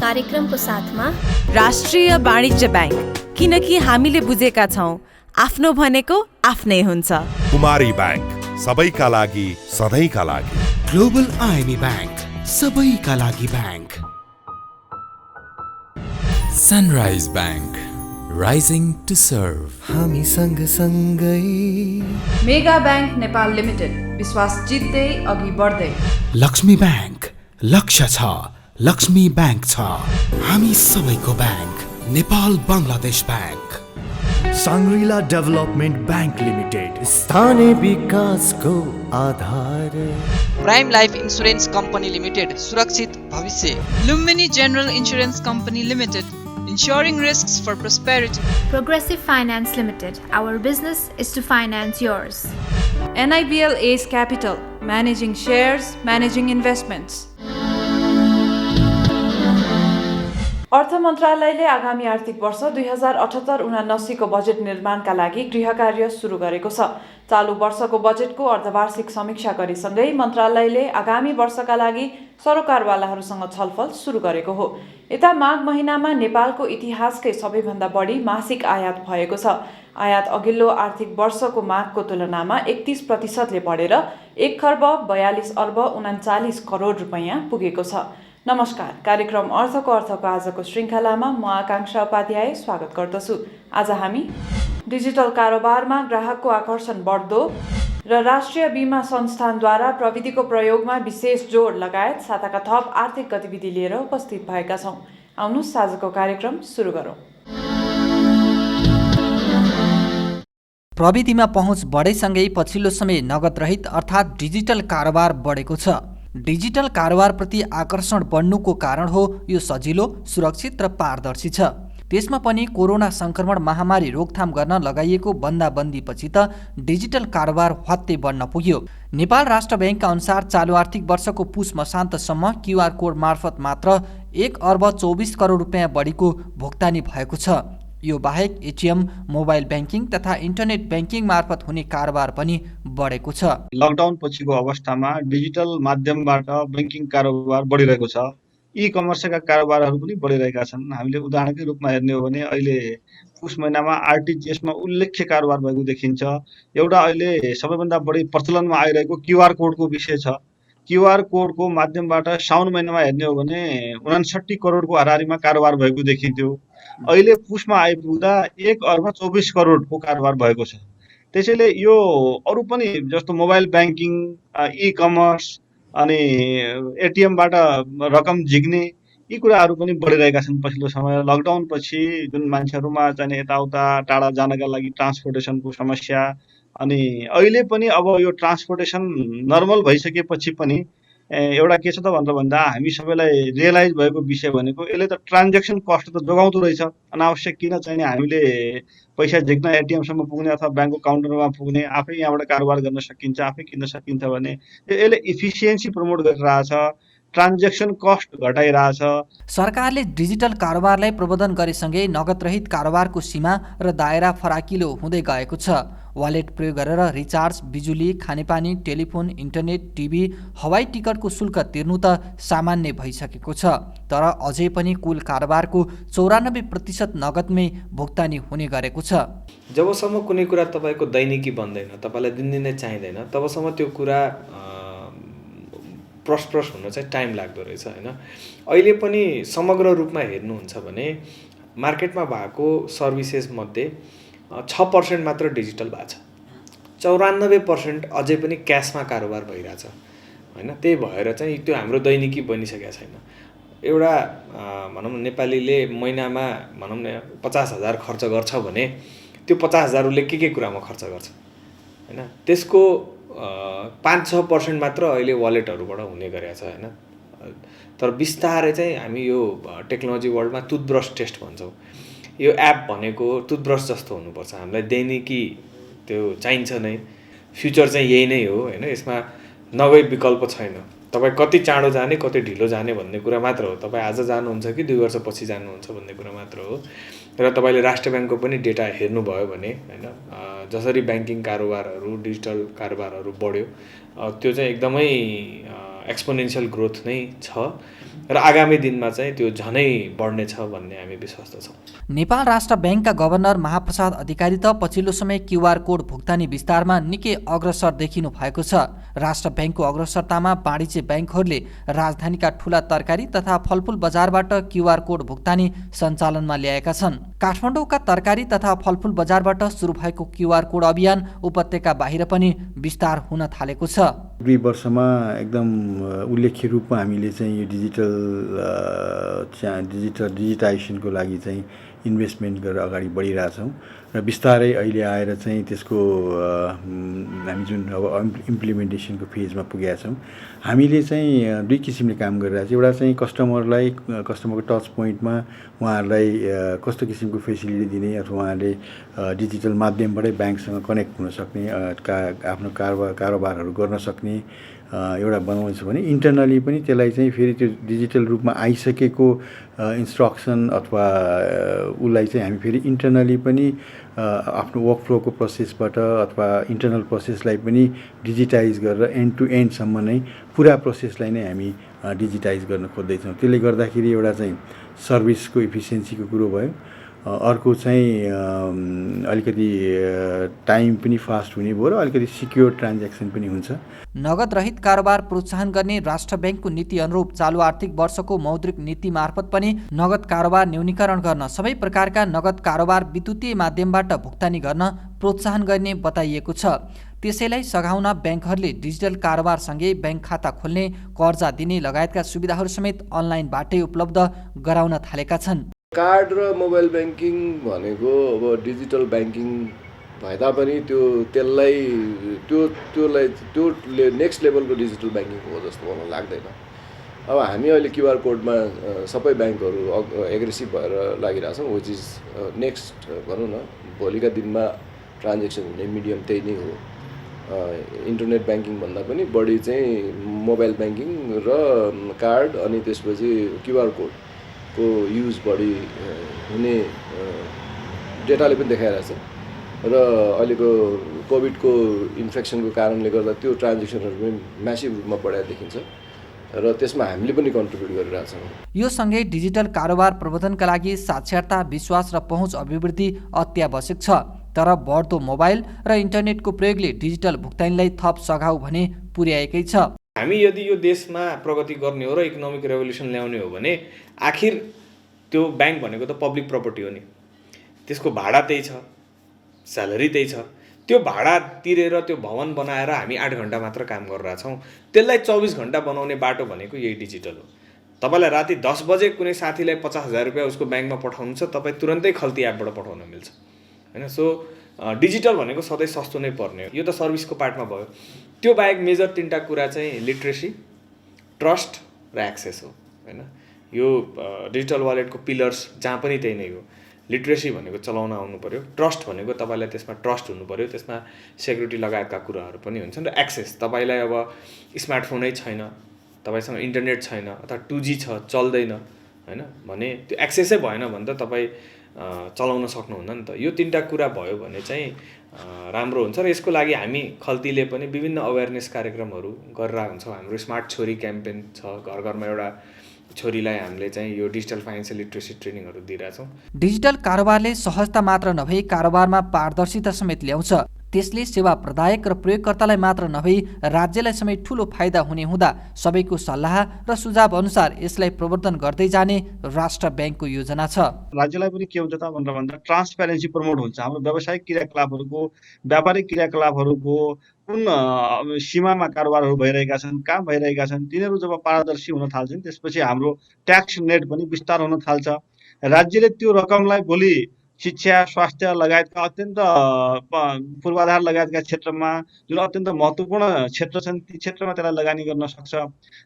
कार्यक्रमको साथमा राष्ट्रिय वाणिज्य ब्याङ्क, किनकि हामीले बुझेका छौँ आफ्नो भनेको आफ्नै हुन्छ। कुमारी ब्याङ्क, सबैका लागि सधैँका लागि। ग्लोबल आइएमई ब्याङ्क, सबैका लागि bank. Sunrise bank, rising to serve. हामी सँगसँगै। मेगा ब्याङ्क नेपाल लिमिटेड, विश्वास जित्दै अघि बढ्दै। लक्ष्मी ब्याङ्क, लक्ष्य छ, लक्ष्मी ब्याङ्क छ, हामी सबैको bank. Nepal Bangladesh bank. Shangrila development bank limited, स्थानीय विकासको आधार। Prime life insurance company limited, सुरक्षित भविष्य। Lumbini general insurance company limited, ensuring risks for prosperity. Progressive Finance Limited, our business is to finance yours. NIBL Ace Capital, managing shares, managing investments. अर्थ मन्त्रालयले आगामी आर्थिक वर्ष 2078-79 को बजेट निर्माणका लागि गृह कार्य सुरु गरेको छ। चालु वर्षको बजेटको अर्धवार्षिक समीक्षा गरेसँगै मन्त्रालयले आगामी वर्षका लागि सरोकारवालाहरूसँग छलफल सुरु गरेको हो। यता माघ महिनामा नेपालको इतिहासकै सबैभन्दा बढी मासिक आयात भएको छ। आयात अघिल्लो आर्थिक वर्षको माघको तुलनामा 31% बढेर 1,42,39 करोड रुपैयाँ पुगेको छ। नमस्कार, कार्यक्रम अर्थको आजको श्रृङ्खलामा म आकाङ्क्षा उपाध्याय स्वागत गर्दछु। आज हामी डिजिटल कारोबारमा ग्राहकको आकर्षण बढ्दो र राष्ट्रिय बीमा संस्थानद्वारा प्रविधिको प्रयोगमा विशेष जोड लगायत साताका थप आर्थिक गतिविधि लिएर उपस्थित भएका छौँ। आउनुहोस् आजको कार्यक्रम सुरु गरौँ। प्रविधिमा पहुँच बढेसँगै पछिल्लो समय नगद रहित अर्थात् डिजिटल कारोबार बढेको छ। डिजिटल कारोबारप्रति आकर्षण बढ्नुको कारण हो यो सजिलो, सुरक्षित र पारदर्शी छ। त्यसमा पनि कोरोना संक्रमण महामारी रोकथाम गर्न लगाइएको बन्दाबन्दीपछि त डिजिटल कारोबार हत्ते बढ्न पुग्यो। नेपाल राष्ट्र ब्याङ्कका अनुसार चालु आर्थिक वर्षको पुस मसान्तसम्म क्युआर कोड मार्फत मात्र 1,24 करोड रुपियाँ बढीको भुक्तानी भएको छ। यो बाहेक एटिएम, मोबाइल ब्याङ्किङ तथा इन्टरनेट ब्याङ्किङ मार्फत हुने कारोबार पनि बढेको छ। लकडाउन पछिको अवस्थामा डिजिटल माध्यमबाट ब्याङ्किङ कारोबार बढिरहेको छ। ई कमर्सका कारोबारहरू पनि बढिरहेका छन्। हामीले उदाहरणकै रूपमा हेर्ने हो भने अहिले पुस महिनामा आरटिजिएसमा उल्लेख्य कारोबार भएको देखिन्छ। एउटा अहिले सबैभन्दा बढी प्रचलनमा आइरहेको क्युआर कोडको विषय छ। क्युआर कोडको माध्यमबाट साउन महिनामा हेर्ने हो भने 59 करोडको हाराहारीमा कारोबार भएको देखिन्थ्यो। अहिले पुसमा आइपुग्दा 1,24 करोडको कारोबार भएको छ। त्यसैले यो अरू पनि जस्तो मोबाइल ब्याङ्किङ, ई कमर्स अनि एटिएमबाट रकम झिक्ने यी कुराहरू पनि बढिरहेका छन् पछिल्लो समय। लकडाउन पछि जुन मान्छेहरूमा चाहिँ यताउता टाढा जानका लागि ट्रान्सपोर्टेसनको समस्या, अनि अहिले पनि अब यो ट्रान्सपोर्टेसन नर्मल भइसकेपछि पनि एउटा के छ त भनेर भन्दा हामी सबैलाई रियलाइज भएको विषय भनेको यसले त ट्रान्जेक्सन कस्ट त जोगाउँदो रहेछ। अनावश्यक किन चाहिने हामीले पैसा झिक्न एटिएमसम्म पुग्ने अथवा ब्याङ्कको काउन्टरमा पुग्ने, आफै यहाँबाट कारोबार गर्न सकिन्छ, आफै किन्न सकिन्छ भने यसले इफिसियन्सी प्रमोट गरिरहेछ, ट्रान्जेक्सन कस्ट घटाइरहेछ। सरकारले डिजिटल कारोबारलाई प्रबन्धन गरेसँगै नगद रहित कारोबारको सीमा र दायरा फराकिलो हुँदै गएको छ। वालेट प्रयोग गरेर रिचार्ज, बिजुली, खानेपानी, टेलिफोन, इन्टरनेट, टिभी, हवाई टिकटको शुल्क तिर्नु त सामान्य भइसकेको छ। तर अझै पनि कुल कारोबारको 94% नगदमै भुक्तानी हुने गरेको छ। जबसम्म कुनै कुरा तपाईँको दैनिकी बन्दैन, तपाईँलाई दिनदिनै चाहिँदैन, तबसम्म त्यो कुरा प्रस हुन चाहिँ टाइम लाग्दो रहेछ होइन। अहिले पनि समग्र रूपमा हेर्नुहुन्छ भने मार्केटमा भएको सर्भिसेसमध्ये 6% मात्र डिजिटल भएको छ। 94% अझै पनि क्यासमा कारोबार भइरहेछ होइन। त्यही भएर चाहिँ त्यो हाम्रो दैनिकी बनिसकेको छैन। एउटा भनौँ नेपालीले महिनामा भनौँ न 50,000 खर्च गर्छ भने त्यो 50,000 उसले के कुरामा खर्च गर्छ होइन। त्यसको 5-6% मात्र अहिले वालेटहरूबाट हुने गरेको छ होइन। तर बिस्तारै चाहिँ हामी यो टेक्नोलोजी वर्ल्डमा टुथब्रस टेस्ट भन्छौँ। यो एप भनेको टुथब्रस जस्तो हुनुपर्छ। हामीलाई दैनिकी त्यो चाहिन्छ नै। फ्युचर चाहिँ यही नै हो होइन। यसमा नगई विकल्प छैन। तपाईँ कति चाँडो जाने, कति ढिलो जाने भन्ने कुरा मात्र हो। तपाईँ आज जानुहुन्छ कि 2 वर्षपछि जानुहुन्छ भन्ने कुरा मात्र हो। र तपाईँले राष्ट्र ब्याङ्कको पनि डेटा हेर्नुभयो भने होइन, जसरी ब्याङ्किङ कारोबारहरू, डिजिटल कारोबारहरू बढ्यो, त्यो चाहिँ एकदमै एक्सपोनेन्सियल ग्रोथ नै छ र आगामी दिनमा चाहिँ त्यो झनै बढ्नेछ भन्ने हामी विश्वस्त छौँ। नेपाल राष्ट्र ब्याङ्कका गभर्नर महाप्रसाद अधिकारी त पछिल्लो समय क्युआर कोड भुक्तानी विस्तारमा निकै अग्रसर देखिनु भएको छ। राष्ट्र ब्याङ्कको अग्रसरतामा वाणिज्य ब्याङ्कहरूले राजधानीका ठूला तरकारी तथा फलफुल बजारबाट क्युआर कोड भुक्तानी सञ्चालनमा ल्याएका छन्। काठमाडौँका तरकारी तथा फलफुल बजारबाट सुरु भएको क्युआर कोड अभियान उपत्यका बाहिर पनि विस्तार हुन थालेको छ। 2 वर्षमा एकदम उल्लेख्य रूपमा हामीले चाहिँ यो डिजिटाइजेसनको लागि चाहिँ इन्भेस्टमेन्ट गरेर अगाडि बढिरहेछौँ र बिस्तारै अहिले आएर चाहिँ त्यसको हामी जुन अब इम्प्लिमेन्टेसनको फेजमा पुगेका छौँ। हामीले चाहिँ 2 किसिमले काम गरिरहेको छौँ। एउटा चाहिँ कस्टमरको टच पोइन्टमा उहाँहरूलाई कस्तो किसिमको फेसिलिटी दिने अथवा उहाँहरूले डिजिटल माध्यमबाटै ब्याङ्कसँग कनेक्ट हुन सक्ने आफ्नो कारोबारहरू गर्न सक्ने एउटा बनाउँछ भने इन्टरनली पनि त्यसलाई चाहिँ फेरि त्यो डिजिटल रूपमा आइसकेको इन्स्ट्रक्सन अथवा उसलाई चाहिँ हामी फेरि इन्टरनली पनि आफ्नो वर्कफ्लोको प्रोसेसबाट अथवा इन्टरनल प्रोसेसलाई पनि डिजिटाइज गरेर एन्ड टु एन्डसम्म नै पुरा प्रोसेसलाई नै हामी डिजिटाइज गर्न खोज्दैछौँ। त्यसले गर्दाखेरि एउटा चाहिँ सर्भिसको इफिसियन्सीको कुरो भयो। अर्को चाहिँ अलिकति टाइम पनि फास्ट हुने भयो र अलिकति सिक्योर ट्रान्ज्याक्सन पनि हुन्छ। नगद रहित कारोबार प्रोत्साहन गर्ने राष्ट्र ब्याङ्कको नीति अनुरूप चालु आर्थिक वर्षको मौद्रिक नीति मार्फत पनि नगद कारोबार न्यूनीकरण गर्न सबै प्रकारका नगद कारोबार विद्युतीय माध्यमबाट भुक्तानी गर्न प्रोत्साहन गर्ने बताइएको छ। त्यसैलाई सघाउन ब्याङ्कहरूले डिजिटल कारोबारसँगै ब्याङ्क खाता खोल्ने, कर्जा दिने लगायतका सुविधाहरू समेत अनलाइनबाटै उपलब्ध गराउन थालेका छन्। कार्ड र मोबाइल ब्याङ्किङ भनेको अब डिजिटल ब्याङ्किङ भए तापनि त्यसलाई नेक्स्ट लेभलको डिजिटल ब्याङ्किङ हो जस्तो मलाई लाग्दैन। अब हामी अहिले क्युआर कोडमा सबै ब्याङ्कहरू एग्रेसिभ भएर लागिरहेछौँ, विच इज नेक्स्ट भनौँ न भोलिका दिनमा ट्रान्जेक्सन हुने मिडियम त्यही नै हो। इन्टरनेट ब्याङ्किङ भन्दा पनि बढी चाहिँ मोबाइल ब्याङ्किङ र कार्ड अनि त्यसपछि क्युआर कोडको युज बढी हुने डेटाले पनि देखाइरहेछ र अहिलेको कोभिडको इन्फेक्सनको कारणले गर्दा त्यो ट्रान्जेक्सनहरू पनि म्यासिभ रूपमा बढाएर देखिन्छ र त्यसमा हामीले पनि कन्ट्रिब्युट गरिरहेछौँ। यो सँगै डिजिटल कारोबार प्रबन्धनका लागि साक्षरता, विश्वास र पहुँच अभिवृद्धि अत्यावश्यक छ। तर बढ्दो मोबाइल र इन्टरनेटको प्रयोगले डिजिटल भुक्तानीलाई थप सघाउ भने पुर्याएकै छ। हामी यदि यो देशमा प्रगति गर्ने हो र इकोनोमिक रेभोल्युसन ल्याउने हो भने आखिर त्यो ब्याङ्क भनेको त पब्लिक प्रपर्टी हो नि, त्यसको भाडा त्यही छ, स्यालेरी त्यही छ। त्यो भाडा तिरेर त्यो भवन बनाएर हामी 8 घन्टा मात्र काम गरिरहेछौँ। त्यसलाई 24 घन्टा बनाउने बाटो भनेको यही डिजिटल हो। तपाईँलाई राति 10 बजे कुनै साथीलाई 50,000 रुपियाँ उसको ब्याङ्कमा पठाउनु छ, तपाईँ तुरन्तै खल्ती एपबाट पठाउन मिल्छ होइन। सो डिजिटल भनेको सधैँ सस्तो नै पर्ने हो। यो त सर्भिसको पार्टमा भयो। त्यो बाहेक मेजर 3टा कुरा चाहिँ लिट्रेसी, ट्रस्ट र एक्सेस हो होइन। यो डिजिटल वालेटको पिलर्स जहाँ पनि त्यही नै हो। लिट्रेसी भनेको चलाउन आउनु पऱ्यो, ट्रस्ट भनेको तपाईँलाई त्यसमा ट्रस्ट हुनु पऱ्यो, त्यसमा सेक्युरिटी लगायतका कुराहरू पनि हुन्छन्। र एक्सेस तपाईँलाई अब स्मार्टफोनै छैन, तपाईँसँग इन्टरनेट छैन अथवा 2G छ चल्दैन होइन भने त्यो एक्सेसै भएन भने त तपाईँ चलाउन सक्नुहुन्न नि त। यो 3टा कुरा भयो भने चाहिँ राम्रो हुन्छ र यसको लागि हामी खल्तीले पनि विभिन्न अवेरनेस कार्यक्रमहरू गरेर हुन्छौँ। हाम्रो स्मार्ट छोरी क्याम्पेन छ, घर घरमा एउटा छोरीलाई हामीले चाहिँ यो डिजिटल फाइनेन्सियल लिट्रेसी ट्रेनिङहरू दिइरहेछौँ। डिजिटल कारोबारले सहजता मात्र नभई कारोबारमा पारदर्शिता समेत ल्याउँछ। त्यसले सेवा प्रदायक र प्रयोगकर्तालाई मात्र नभई राज्यलाई समेत ठूलो फाइदा हुने हुँदा सबैको सल्लाह र सुझाव अनुसार यसलाई प्रवर्धन गर्दै जाने राष्ट्र ब्याङ्कको योजना छ। राज्यलाई पनि के हुन्छ त भनेर भन्दा ट्रान्सप्यारेन्सी प्रमोट हुन्छ। हाम्रो व्यावसायिक क्रियाकलापहरूको, व्यापारिक क्रियाकलापहरूको कुन सीमामा कारोबारहरू भइरहेका छन्, काम भइरहेका छन्, तिनीहरू जब पारदर्शी हुन थाल्छन् त्यसपछि हाम्रो ट्याक्स नेट पनि विस्तार हुन थाल्छ। राज्यले त्यो रकमलाई भोलि शिक्षा, स्वास्थ्य लगायतका अत्यन्त पूर्वाधार लगायतका क्षेत्रमा जुन अत्यन्त महत्त्वपूर्ण क्षेत्र छन् ती क्षेत्रमा त्यसलाई लगानी गर्न सक्छ।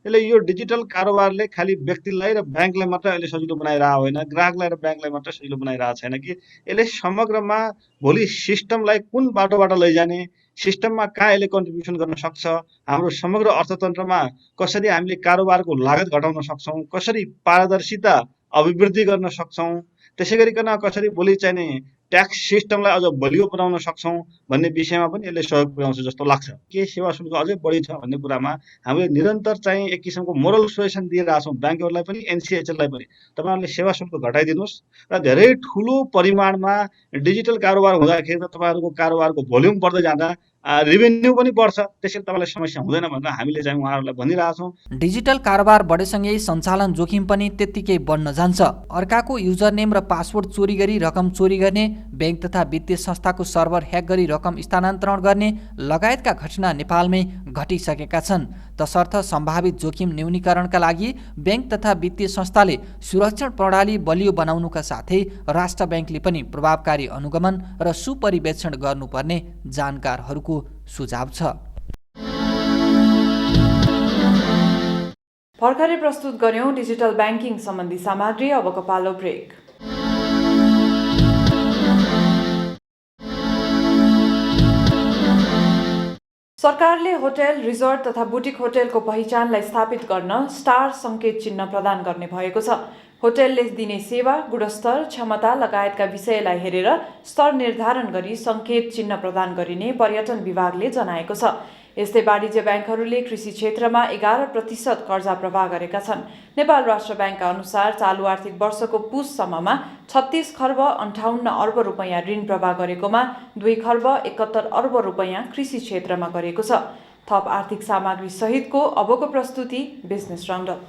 त्यसले यो डिजिटल कारोबारले खालि व्यक्तिलाई र ब्याङ्कलाई मात्र अहिले सजिलो बनाइरहेको होइन, ग्राहकलाई र ब्याङ्कलाई मात्र सजिलो बनाइरहेको छैन कि यसले समग्रमा भोलि सिस्टमलाई कुन बाटोबाट लैजाने, सिस्टममा कहाँ यसले कन्ट्रिब्युसन गर्न सक्छ, हाम्रो समग्र अर्थतन्त्रमा कसरी हामीले कारोबारको लागत घटाउन सक्छौँ, कसरी पारदर्शिता अभिवृद्धि गर्न सक्छौँ, त्यसै गरिकन कसरी भोलि चाहिँ ट्याक्स सिस्टमलाई अझ बलियो बनाउन सक्छौँ भन्ने विषयमा पनि यसले सहयोग पुर्याउँछ जस्तो लाग्छ। के सेवा शुल्क अझै बढी छ भन्ने कुरामा हामीले निरन्तर चाहिँ एक किसिमको मोरल सुजेसन दिइरहेका छौँ ब्याङ्कहरूलाई पनि एनसिएचएललाई पनि। तपाईँहरूले सेवा शुल्क घटाइदिनुहोस् र धेरै ठुलो परिमाणमा डिजिटल कारोबार हुँदाखेरि त तपाईँहरूको कारोबारको भोल्युम बढ्दै जाँदा रेभेन्यू पनि बढ्छ, त्यसैले तपाईँलाई समस्या हुँदैन भनेर हामीले चाहिँ उहाँहरूलाई भनिरहेछौँ। डिजिटल कारोबार बढेसँगै सञ्चालन जोखिम पनि त्यत्तिकै बढ्न जान्छ। अर्काको युजर नेम र पासवर्ड चोरी गरी रकम चोरी गर्ने, ब्याङ्क तथा वित्तीय संस्थाको सर्भर ह्याक गरी रकम स्थानान्तरण गर्ने लगायतका घटना नेपालमै घटिसकेका छन्। तसर्थ सम्भावित जोखिम न्यूनीकरणका लागि ब्याङ्क तथा वित्तीय संस्थाले सुरक्षण प्रणाली बलियो बनाउनुका साथै राष्ट्र ब्याङ्कले पनि प्रभावकारी अनुगमन र सुपरिवेक्षण गर्नुपर्ने जानकारहरूको सुझाव छ। भर्खरै प्रस्तुत गर्यौं डिजिटल ब्याङ्किङ सम्बन्धी सामग्री। अबको पालो ब्रेक। सरकारले होटल, रिजोर्ट तथा बुटिक होटलको पहिचानलाई स्थापित गर्न स्टार सङ्केत चिन्ह प्रदान गर्ने भएको छ। होटलले दिने सेवा, गुणस्तर, क्षमता लगायतका विषयलाई हेरेर स्तर निर्धारण गरी सङ्केत चिन्ह प्रदान गरिने पर्यटन विभागले जनाएको छ। यस्तै वाणिज्य ब्याङ्कहरूले कृषि क्षेत्रमा 11% कर्जा प्रवाह गरेका छन्। नेपाल राष्ट्र ब्याङ्कका अनुसार चालु आर्थिक वर्षको पुससम्ममा 36 खर्ब 58 अर्ब रुपैयाँ ऋण प्रवाह गरेकोमा 2 खर्ब 71 अर्ब रुपैयाँ कृषि क्षेत्रमा गरेको छ। थप आर्थिक सामग्री सहितको अबको प्रस्तुति बिजनेस राउन्डअप।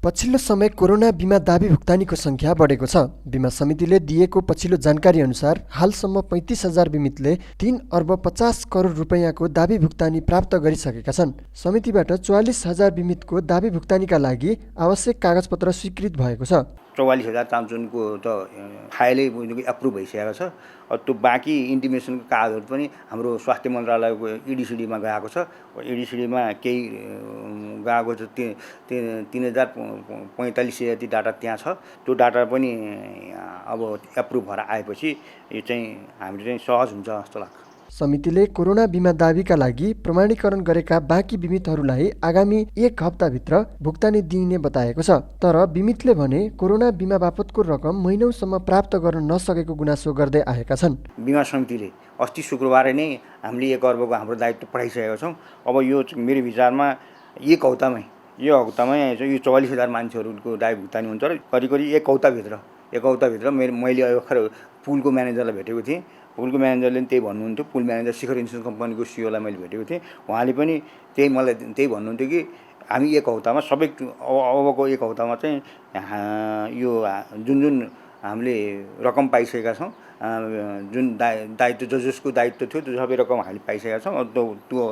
पछिल्लो समय कोरोना बिमा दाबी भुक्तानीको संख्या बढेको छ। बिमा समितिले दिएको पछिल्लो जानकारी अनुसार हालसम्म 35,000 बिमितले 3 अर्ब 50 करोड रुपैयाँको दाबी भुक्तानी प्राप्त गरिसकेका छन्। समितिबाट 44,000 बिमितको दाबी भुक्तानीका लागि आवश्यक कागजपत्र स्वीकृत भएको छ। 44,000 तामचुनको त फाइलै एप्रुभ भइसकेको छ। त्यो बाँकी इन्टिमेसनको कागजहरू पनि हाम्रो स्वास्थ्य मन्त्रालयको इडिसिडीमा गएको छ। इडिसिडीमा केही गएको छ, 3,045 जति डाटा त्यहाँ छ। त्यो डाटा पनि अब एप्रुभ भएर आएपछि यो चाहिँ हामीले चाहिँ सहज हुन्छ जस्तो लाग्छ। समितिले कोरोना बिमा दाबीका लागि प्रमाणीकरण गरेका बाँकी बिमितहरूलाई आगामी 1 हप्ताभित्र भुक्तानी दिइने बताएको छ। तर बिमितले भने कोरोना बिमा बापतको रकम महिनौसम्म प्राप्त गर्न नसकेको गुनासो गर्दै आएका छन्। बिमा समितिले अस्ति शुक्रबार नै हामीले 1 अर्बको हाम्रो दायित्व पठाइसकेका छौँ। अब यो मेरो विचारमा यो हप्तामै यो 44,000 मान्छेहरूको दाबी भुक्तानी हुन्छ र करिब 1 हप्ताभित्र मैले भर्खर पुलको म्यानेजरलाई भेटेको थिएँ। पुलको म्यानेजरले पनि त्यही भन्नुहुन्थ्यो। पुल म्यानेजर शिखर इन्सुरेन्स कम्पनीको सिओलाई मैले भेटेको थिएँ। उहाँले पनि मलाई त्यही भन्नुहुन्थ्यो कि हामी 1 हप्तामा सबै अबको 1 हप्तामा चाहिँ यो जुन हामीले रकम पाइसकेका छौँ, जुन दायित्व जसको दायित्व थियो त्यो सबै रकम हामीले पाइसकेका छौँ। त्यो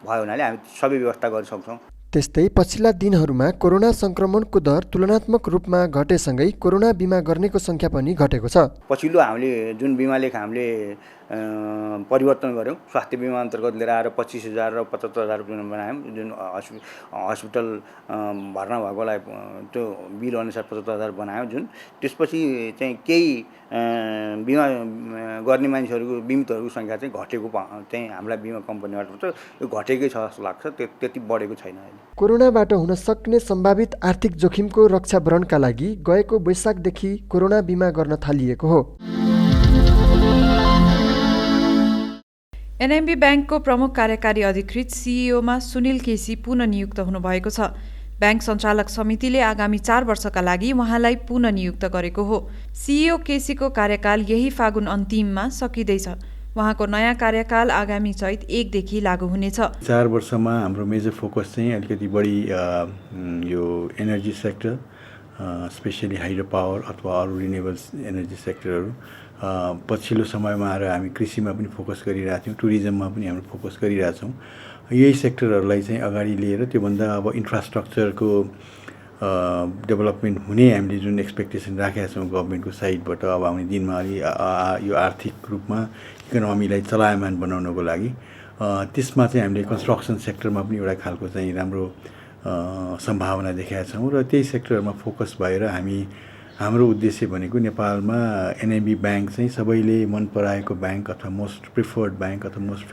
भयो हुनाले हामी सबै व्यवस्था गर्न सक्छौँ। त्यस्तै पछिल्ला दिनहरूमा कोरोना संक्रमणको दर तुलनात्मक रूपमा घटेसँगै कोरोना बिमा गर्नेको संख्या पनि घटेको छ। पछिल्लो हामीले जुन बिमा लेख हामीले परिवर्तन गऱ्यौँ, स्वास्थ्य बिमा अन्तर्गत लिएर आएर 25,000 र 75,000 रुपियाँ बनायौँ। जुन हस्पिटल भर्ना भएकोलाई त्यो बिल अनुसार 75,000 बनायौँ। जुन त्यसपछि चाहिँ केही बिमा गर्ने मान्छेहरूको बिमितहरूको सङ्ख्या चाहिँ घटेको चाहिँ हामीलाई बिमा कम्पनीबाट यो घटेकै छ जस्तो लाग्छ। त्यति बढेको छैन। कोरोनाबाट हुन सक्ने सम्भावित आर्थिक जोखिमको रक्षावरणका लागि गएको वैशाखदेखि कोरोना बिमा गर्न थालिएको हो। एनएमबी ब्याङ्कको प्रमुख कार्यकारी अधिकृत सिइओमा सुनिल केसी पुनः नियुक्त हुनुभएको छ। ब्याङ्क सञ्चालक समितिले आगामी 4 वर्षका लागि उहाँलाई पुनः नियुक्त गरेको हो। सिइओ केसीको कार्यकाल यही फागुन अन्तिममा सकिँदैछ। उहाँको नयाँ कार्यकाल आगामी चैत 1 देखि लागू हुनेछ। 4 वर्षमा हाम्रो मेजर फोकस चाहिँ अलिकति बढी यो energy sector, specially hydro power अथवा अरू रिन्युएबल्स एनर्जी सेक्टरहरू, पछिल्लो समयमा आएर हामी कृषिमा पनि फोकस गरिरहेका थियौँ, टुरिज्ममा पनि हाम्रो फोकस गरिरहेछौँ। यही सेक्टरहरूलाई चाहिँ अगाडि लिएर त्योभन्दा अब इन्फ्रास्ट्रक्चरको डेभलपमेन्ट हुने हामीले जुन एक्सपेक्टेसन राखेका छौँ गभर्मेन्टको साइडबाट अब आउने दिनमा अलि यो आर्थिक रूपमा इकोनोमीलाई चलायमान बनाउनको लागि त्यसमा चाहिँ हामीले कन्स्ट्रक्सन सेक्टरमा पनि एउटा खालको चाहिँ राम्रो सम्भावना देखाएका छौँ र त्यही सेक्टरमा फोकस भएर हाम्रो उद्देश्य भनेको नेपालमा एनएमबी ब्याङ्क चाहिँ सबैले मन पराएको ब्याङ्क अथवा मोस्ट प्रिफर्ड ब्याङ्क अथवा मोस्ट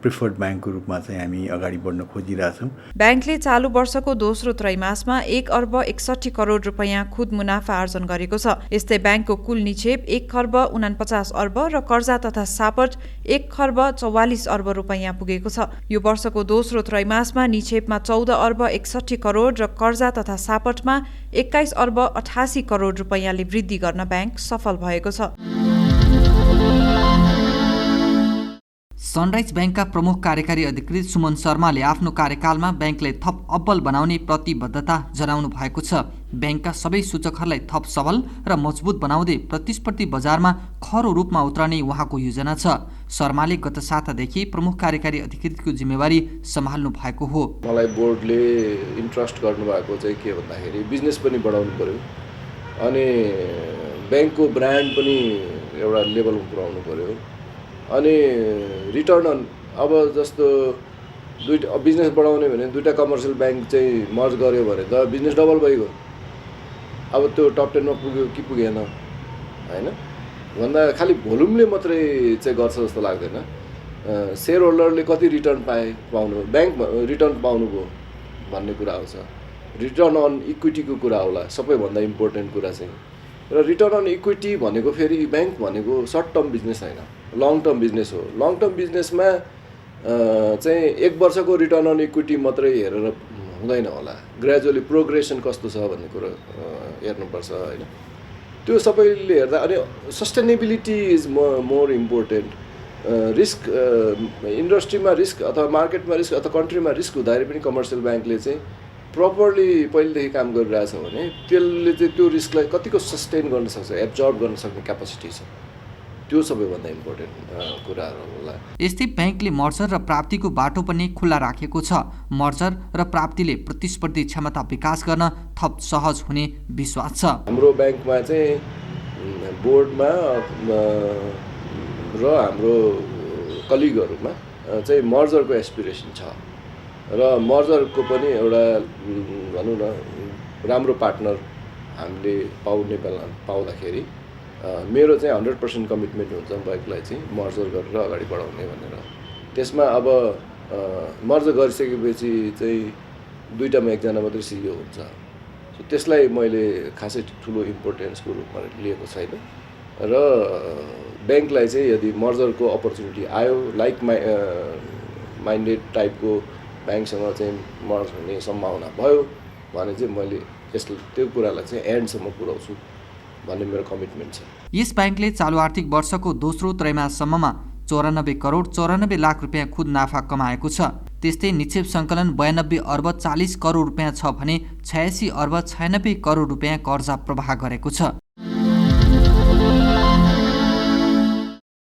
प्रिफर्ड ब्याङ्कको रूपमा चाहिँ हामी अगाडि बढ्न खोजिरहेछौँ। ब्याङ्कले चालु वर्षको दोस्रो त्रैमासमा 1 अर्ब 61 करोड रुपैयाँ खुद मुनाफा आर्जन गरेको छ। यस्तै ब्याङ्कको कुल निक्षेप 1 खर्ब 49 अर्ब र कर्जा तथा सापट 1 खर्ब 44 अर्ब रुपैयाँ पुगेको छ। यो वर्षको दोस्रो त्रैमासमा निक्षेपमा 14 अर्ब 61 करोड र कर्जा तथा सापटमा 21 अर्ब 88 करोड रुपैयाँले वृद्धि गर्न ब्याङ्क सफल भएको छ। सनराइज ब्याङ्कका प्रमुख कार्यकारी अधिकृत सुमन शर्माले आफ्नो कार्यकालमा ब्याङ्कलाई थप अब्बल बनाउने प्रतिबद्धता जनाउनु भएको छ। ब्याङ्कका सबै सूचकहरूलाई थप सबल र मजबुत बनाउँदै प्रतिस्पर्धी बजारमा खरो रूपमा उत्रने उहाँको योजना छ। शर्माले गत सातादेखि प्रमुख कार्यकारी अधिकृतको जिम्मेवारी सम्हाल्नु भएको हो। मलाई बोर्डले इन्ट्रस्ट गर्नुभएको चाहिँ के भन्दाखेरि बिजनेस पनि बढाउनु पर्यो अनि ब्याङ्कको ब्रान्ड पनि एउटा लेभलमा पुर्याउनु पर्यो अनि रिटर्न अन अब जस्तो दुईटा बिजनेस बढाउने भने दुईटा कमर्सियल ब्याङ्क चाहिँ मर्ज गर्यो भने त बिजनेस डबल भइगयो। अब त्यो टप 10 मा पुग्यो कि पुगेन हैन भन्दा खालि भोल्युमले मात्रै चाहिँ गर्छ जस्तो लाग्दैन। शेयर होल्डरले कति रिटर्न पाउनु ब्याङ्क रिटर्न पाउनुभयो भन्ने कुरा आउँछ। रिटर्न अन इक्विटीको कुरा होला सबैभन्दा इम्पोर्टेन्ट कुरा चाहिँ। र रिटर्न अन इक्विटी भनेको फेरि ब्याङ्क भनेको सर्ट टर्म बिजनेस होइन, लङ टर्म बिजनेस हो। लङ टर्म बिजनेसमा चाहिँ 1 वर्षको रिटर्न अन इक्विटी मात्रै हेरेर हुँदैन होला, ग्रेजुअली प्रोग्रेसन कस्तो छ भन्ने कुरो हेर्नुपर्छ होइन। त्यो सबैले हेर्दा अनि sustainability is more important. Risk इन्डस्ट्रीमा रिस्क अथवा मार्केटमा रिस्क अथवा कन्ट्रीमा रिस्क हुँदाखेरि पनि कमर्सियल ब्याङ्कले चाहिँ प्रपरली पहिलेदेखि काम गरिरहेछ भने त्यसले चाहिँ त्यो रिस्कलाई कतिको सस्टेन गर्न सक्छ, एब्जर्ब गर्न सक्ने क्यापासिटी छ। त्यो सबैभन्दा इम्पोर्टेन्ट कुराहरू होला। यस्तै ब्याङ्कले मर्जर र प्राप्तिको बाटो पनि खुल्ला राखेको छ। मर्जर र प्राप्तिले प्रतिस्पर्धी क्षमता विकास गर्न थप सहज हुने विश्वास छ। हाम्रो ब्याङ्कमा चाहिँ बोर्डमा र हाम्रो कलिगहरूमा चाहिँ मर्जरको एस्पिरेसन छ र मर्जरको पनि एउटा भनौँ न राम्रो पार्टनर हामीले पाउँदाखेरि मेरो चाहिँ 100% कमिटमेन्ट हुन्छ ब्याङ्कलाई चाहिँ मर्जर गरेर अगाडि बढाउने भनेर। त्यसमा अब मर्जर गरिसकेपछि चाहिँ दुईटामा एकजना मात्रै सिइओ हुन्छ। सो त्यसलाई मैले खासै ठुलो इम्पोर्टेन्सको रूपमा लिएको छैन र ब्याङ्कलाई चाहिँ यदि मर्जरको अपर्च्युनिटी आयो लाइक माइन्डेड टाइपको ब्याङ्कसँग चाहिँ मर्ज हुने सम्भावना भयो भने चाहिँ मैले त्यो कुरालाई चाहिँ एन्डसम्म पुर्याउँछु भन्ने मेरो कमिटमेन्ट छ। यस ब्याङ्कले चालु आर्थिक वर्षको दोस्रो त्रैमाससम्ममा 94 करोड 94 लाख रुपियाँ खुद नाफा कमाएको छ। त्यस्तै निक्षेप सङ्कलन 92 अर्ब 40 करोड रुपियाँ छ भने 86 अर्ब 96 करोड रुपियाँ कर्जा प्रवाह गरेको छ।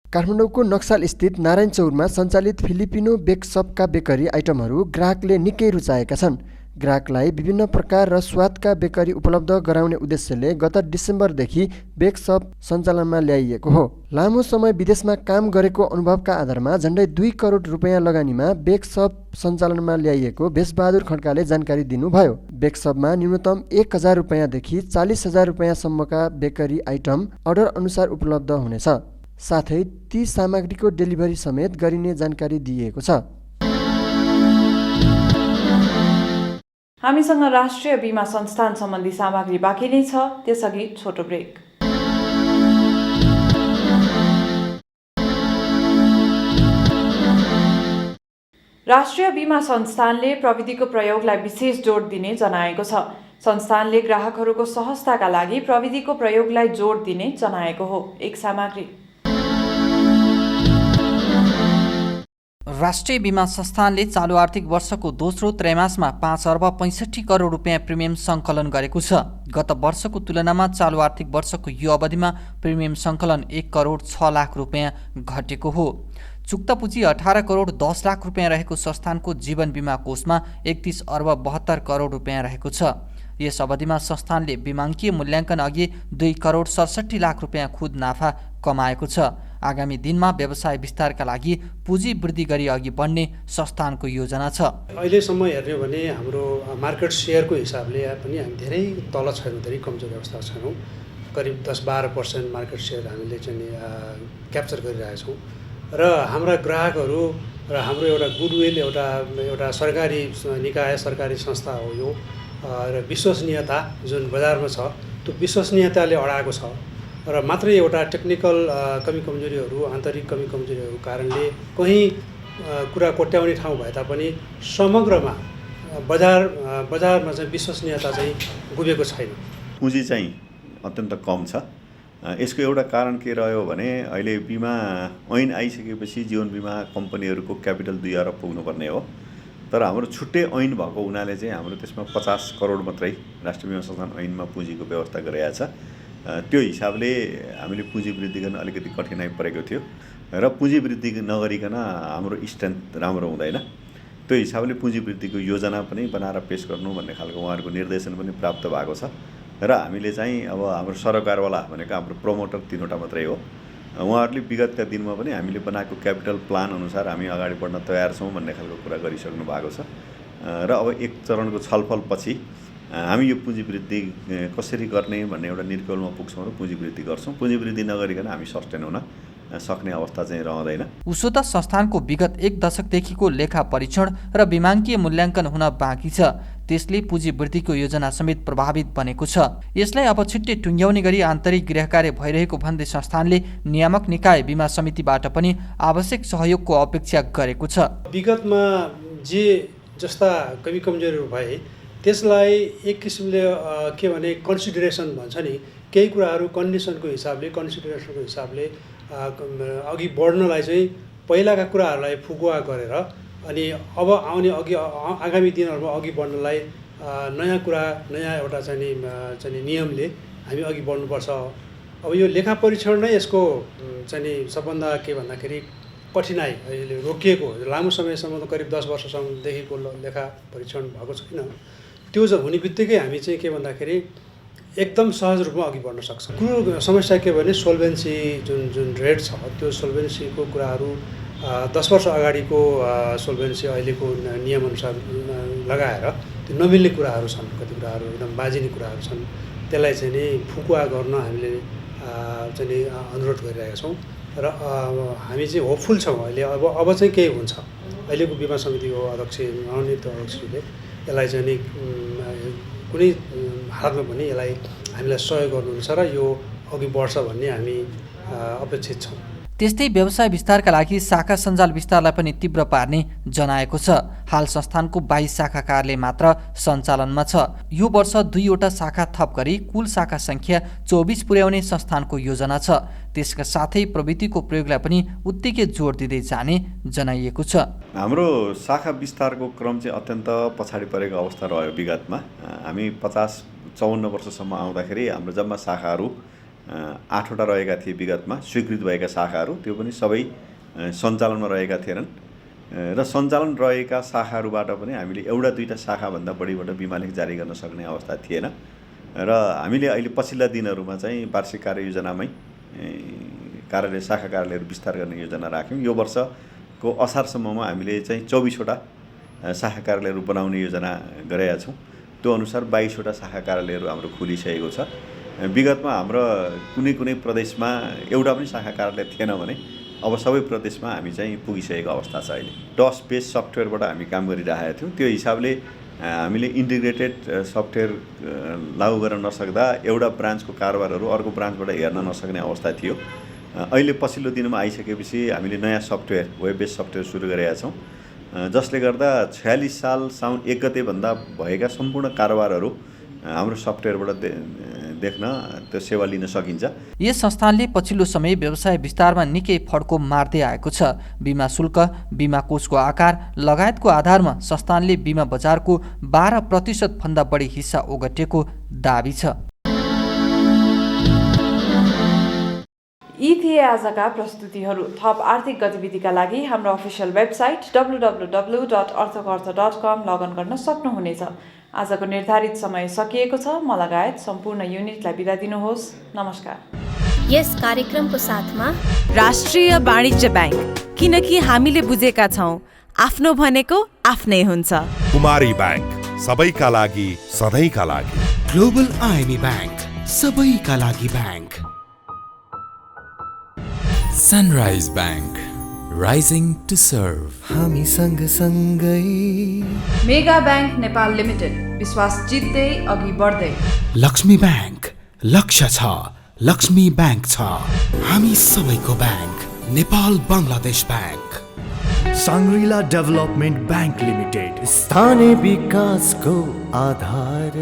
काठमाडौँको नक्साल स्थित नारायण चौरमा सञ्चालित फिलिपिनो बेक सपका बेकरी आइटमहरू ग्राहकले निकै रुचाएका छन्। ग्राहकलाई विभिन्न प्रकार र स्वादका बेकरी उपलब्ध गराउने उद्देश्यले गत डिसेम्बरदेखि बेक सप सञ्चालनमा ल्याइएको हो। लामो समय विदेशमा काम गरेको अनुभवका आधारमा झन्डै 2 करोड रुपियाँ लगानीमा बेक सप सञ्चालनमा ल्याइएको भेषबहादुर खड्काले जानकारी दिनुभयो। बेक सपमा न्यूनतम 1000 रुपियाँदेखि 40,000 रुपियाँसम्मका बेकरी आइटम अर्डर अनुसार उपलब्ध हुनेछ। साथै ती सामग्रीको डेलिभरी समेत गरिने जानकारी दिइएको छ। हामीसँग राष्ट्रिय बीमा संस्थान सम्बन्धी सामग्री बाँकी नै छ, त्यसअघि छोटो ब्रेक। राष्ट्रिय बीमा संस्थानले प्रविधिको प्रयोगलाई विशेष जोड दिने जनाएको छ। संस्थानले ग्राहकहरूको सहजताका लागि प्रविधिको प्रयोगलाई जोड दिने जनाएको हो। एक सामग्री। राष्ट्रिय बीमा संस्थानले चालु आर्थिक वर्षको दोस्रो त्रैमासमा 5 अर्ब 65 करोड रुपियाँ प्रिमियम सङ्कलन गरेको छ। गत वर्षको तुलनामा चालु आर्थिक वर्षको यो अवधिमा प्रिमियम सङ्कलन 1 करोड 6 लाख रुपियाँ घटेको हो। चुक्त पुँजी 18 करोड 10 लाख रुपियाँ रहेको संस्थानको जीवन बीमा कोषमा 31 अर्ब 72 करोड रुपियाँ रहेको छ। यस अवधिमा संस्थानले बीमाङ्कीय मूल्याङ्कन अघि 2 करोड 67 लाख रुपियाँ खुद नाफा कमाएको छ। आगामी दिनमा व्यवसाय विस्तारका लागि पुँजी वृद्धि गरी अघि बढ्ने संस्थानको योजना छ। अहिलेसम्म हेर्ने हो भने हाम्रो मार्केट सेयरको हिसाबले पनि हामी धेरै तल छैनौँ, धेरै कमजोर अवस्था छैनौँ। करिब 10-12% मार्केट सेयर हामीले चाहिँ क्याप्चर गरिरहेछौँ र हाम्रा ग्राहकहरू र हाम्रो एउटा गुडविल एउटा सरकारी निकाय सरकारी संस्था हो यो र विश्वसनीयता जुन बजारमा छ त्यो विश्वसनीयताले अडाएको छ र मात्रै एउटा टेक्निकल कमी कमजोरीहरू आन्तरिक कमी कमजोरीहरूको कारणले कहीँ कुरा कोट्याउने ठाउँ भए तापनि समग्रमा बजारमा चाहिँ विश्वसनीयता चाहिँ गुमेको छैन। पुँजी चाहिँ अत्यन्त कम छ। यसको एउटा कारण के रह्यो भने अहिले बिमा ऐन आइसकेपछि जीवन बिमा कम्पनीहरूको क्यापिटल 2 अरब पुग्नुपर्ने हो, तर हाम्रो छुट्टै ऐन भएको हुनाले चाहिँ हाम्रो त्यसमा 50 करोड मात्रै राष्ट्रिय बिमा संस्थान ऐनमा पुँजीको व्यवस्था गरिएको छ। त्यो हिसाबले हामीले पुँजी वृद्धि गर्न अलिकति कठिनाइ परेको थियो र पुँजी वृद्धि नगरिकन हाम्रो स्ट्रेन्थ राम्रो हुँदैन। त्यो हिसाबले पुँजी वृद्धिको योजना पनि बनाएर पेश गर्नु भन्ने खालको उहाँहरूको निर्देशन पनि प्राप्त भएको छ र हामीले चाहिँ अब हाम्रो सरोकारवाला भनेको हाम्रो प्रमोटर 3वटा मात्रै हो। उहाँहरूले विगतका दिनमा पनि हामीले बनाएको क्यापिटल प्लान अनुसार हामी अगाडि बढ्न तयार छौँ भन्ने खालको कुरा गरिसक्नु भएको छ र अब एक चरणको छलफलपछि हामी यो पुँजी वृद्धि कसरी गर्ने भन्ने एउटा निर्कलमा पुग्छौँ र पुँजी वृद्धि गर्छौँ। पुँजी वृद्धि नगरिकन हामी सस्टेन हुन सक्ने अवस्था चाहिँ रहँदैन। उसो त संस्थानको विगत 1 दशकदेखिको लेखा परीक्षण र विमाङ्कीय मूल्याङ्कन हुन बाँकी छ, त्यसले पुँजी वृद्धिको योजना समेत प्रभावित बनेको छ। यसलाई अब छिट्टै टुङ्ग्याउने गरी आन्तरिक गृहकार्य भइरहेको भन्दै संस्थानले नियामक निकाय बीमा समितिबाट पनि आवश्यक सहयोगको अपेक्षा गरेको छ। विगतमा जे जस्ता कमी कमजोरीहरू भए त्यसलाई एक किसिमले के भने कन्सिडरेसन भन्छ नि, केही कुराहरू कन्सिडरेसनको हिसाबले अघि बढ्नलाई चाहिँ पहिलाका कुराहरूलाई फुकुवा गरेर अनि अब आउने आगामी दिनहरूमा अघि बढ्नलाई नयाँ एउटा चाहिँ नियमले हामी अघि बढ्नुपर्छ। अब यो लेखा परीक्षण नै यसको चाहिँ सबभन्दा के भन्दाखेरि कठिनाइ अहिले रोकिएको लामो समयसम्म करिब 10 वर्षसम्मदेखिको लेखा परीक्षण भएको छैन। त्यो हुने बित्तिकै हामी चाहिँ के भन्दाखेरि एकदम सहज रूपमा अघि बढ्न सक्छौँ। कुरो समस्या के भने सोल्भेन्सी जुन रेट छ त्यो सोल्भेन्सीको कुराहरू 10 वर्ष अगाडिको सोल्भेन्सी अहिलेको नियमअनुसार लगाएर त्यो नमिल्ने कुराहरू छन्, कति कुराहरू एकदम बाजिने कुराहरू छन्। त्यसलाई चाहिँ नि फुकुवा गर्न हामीले चाहिँ अनुरोध गरिरहेका छौँ र हामी चाहिँ होपफुल छौँ अहिले अब चाहिँ केही हुन्छ। अहिलेको बीमा समितिको अध्यक्ष मनोनित अध्यक्षले यसलाई चाहिँ नि कुनै हालतमा पनि यसलाई हामीलाई सहयोग गर्नुहुन्छ र यो अघि बढ्छ भन्ने हामी अपेक्षित छौँ। त्यस्तै व्यवसाय विस्तारका लागि शाखा सञ्जाल विस्तारलाई पनि तीव्र पार्ने जनाएको छ। हाल संस्थानको 22 शाखा कार्यालय मात्र सञ्चालनमा छ। यो वर्ष 2वटा शाखा थप गरी कुल शाखा सङ्ख्या 24 पुर्याउने संस्थानको योजना छ। त्यसका साथै प्रविधिको प्रयोगलाई पनि उत्तिकै जोड दिँदै जाने जनाइएको छ। हाम्रो शाखा विस्तारको क्रम चाहिँ अत्यन्त पछाडि परेको अवस्था रह्यो विगतमा। हामी 50-54 वर्षसम्म आउँदाखेरि हाम्रो जम्मा शाखाहरू 8वटा रहेका थिए विगतमा, स्वीकृत भएका शाखाहरू, त्यो पनि सबै सञ्चालनमा रहेका थिएनन् र सञ्चालन रहेका शाखाहरूबाट पनि हामीले 1-2 शाखाभन्दा बढीबाट बिमा लेख जारी गर्न सक्ने अवस्था थिएन र हामीले अहिले पछिल्ला दिनहरूमा चाहिँ वार्षिक कार्ययोजनामै शाखा कार्यालयहरू विस्तार गर्ने योजना राख्यौँ। यो वर्षको असारसम्ममा हामीले चाहिँ 24वटा शाखा कार्यालयहरू बनाउने योजना गरेका छौँ। त्यो अनुसार 22वटा शाखा कार्यालयहरू हाम्रो खुलिसकेको छ। विगतमा हाम्रो कुनै प्रदेशमा एउटा पनि शाखा कार्यालय थिएन भने अब सबै प्रदेशमा हामी चाहिँ पुगिसकेको अवस्था छ। अहिले डस बेस सफ्टवेयरबाट हामी काम गरिरहेका थियौँ। त्यो हिसाबले हामीले इन्टिग्रेटेड सफ्टवेयर लागू गर्न नसक्दा एउटा ब्रान्चको कारोबारहरू अर्को ब्रान्चबाट हेर्न नसक्ने अवस्था थियो। अहिले पछिल्लो दिनमा आइसकेपछि हामीले नयाँ सफ्टवेयर वेब बेस्ड सफ्टवेयर सुरु गरेका छौँ, जसले गर्दा 46 साल साउन 1 गतेभन्दा भएका सम्पूर्ण कारोबारहरू हाम्रो सफ्टवेयरबाट देख्न त्यो सेवा लिन सकिन्छ। यस संस्थानले पछिल्लो समय व्यवसाय विस्तारमा निकै फड्को मार्दै आएको छ। बिमा शुल्क, बिमा कोषको आकार लगायतको आधारमा संस्थानले बिमा बजारको 12% भन्दा बढी हिस्सा ओगटेको दाबी छ। यी थिए आजका प्रस्तुतिहरू। थप आर्थिक गतिविधिका लागि हाम्रो अफिसियल वेबसाइट www.arthakharta.com लगइन गर्न सक्नुहुनेछ। आजको निर्धारित समय सकिएको छ। म लगायत सम्पूर्ण युनिटलाई बिदा दिनुहोस्। नमस्कार। यस कार्यक्रमको साथमा राष्ट्रिय वाणिज्य ब्याङ्क, किनकि हामीले बुझेका छौँ आफ्नो भनेको आफ्नै हुन्छ। कुमारी ब्याङ्क, सबैका लागि सधैँका लागि। ग्लोबल आइएमई ब्याङ्क, सबैका लागि bank. Sunrise Bank, rising to serve. हामी सँगसँगै मेगा ब्याङ्क नेपाल लिमिटेड, विश्वास जित्दै अघि बढ्दै। लक्ष्मी ब्याङ्क, लक्ष्य छ, लक्ष्मी ब्याङ्क छ। हामी सबैको bank, Nepal Bangladesh bank. Shangrila development bank limited, स्थानीय विकासको आधार।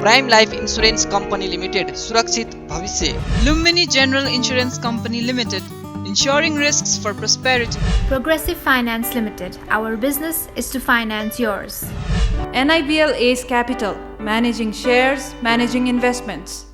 Prime life insurance company limited, सुरक्षित भविष्य। Lumini General Insurance Company Limited, ensuring risks for prosperity. Progressive Finance Limited, our business is to finance yours. NIBL Ace Capital, managing shares, managing investments.